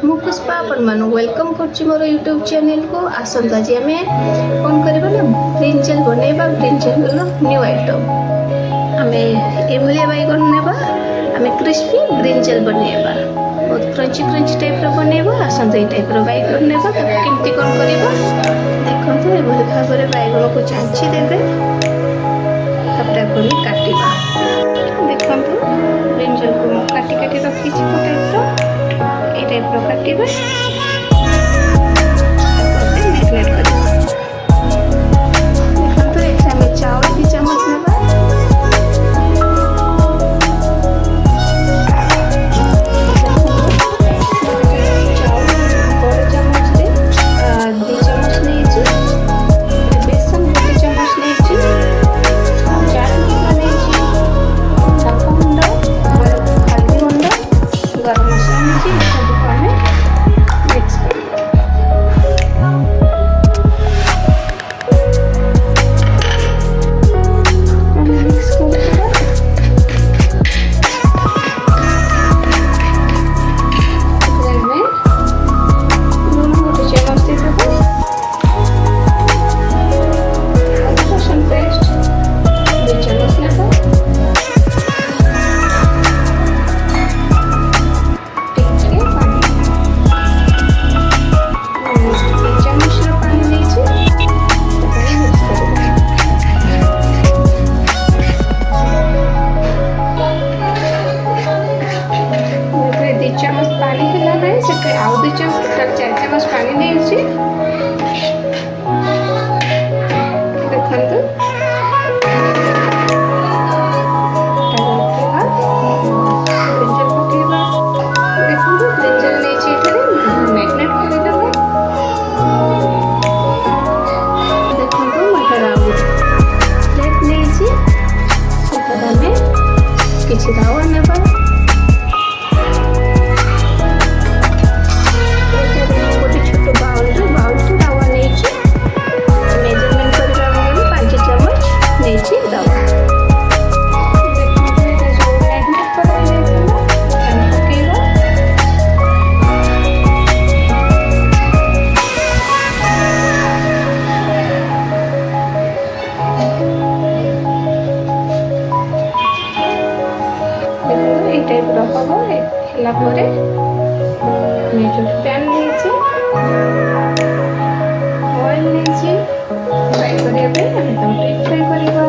मु पुष्पा आपण वेलकम कर मोर यूट्यूब चैनल को आसत आज आम कौन करवा ना ब्रिंजल बनवा ब्रिंजल न्यू आइटम आम ये बैगन नेबा आम क्रिस्पी ब्रिंजल बनवा बहुत क्रंची क्रंची टाइप बनवा आसत ये टाइप बैगन नेबा केमती कौन करवा देखो ये भाव में बैगन को चांची देवे तापर काटिबा देखो ब्रिंजल को काटी काटी रखी टाइप ये टाइप काटिबा चम्मच पानी है से आउ 2 चम्मच टोटल 4 चम्मच पानी नहीं देखो किसी दावा नेबा टाइप हम है जो पैन ऑयल नहीं फ्राई करने फ्राई करवा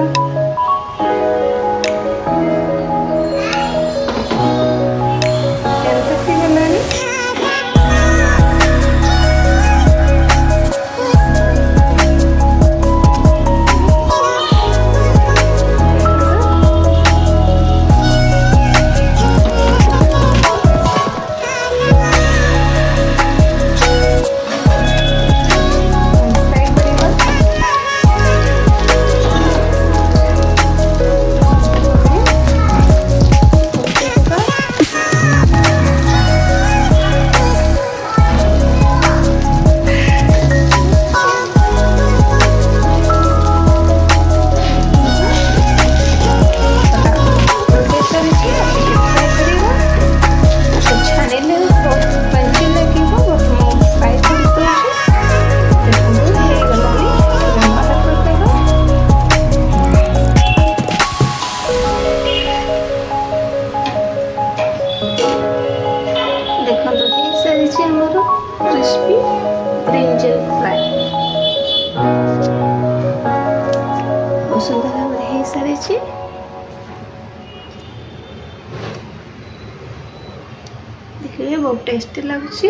क्रिस्पी ब्रिंजल फ्राई बहुत सुंदर भाव हो सारी देखिए बहुत टेस्टी लगुच।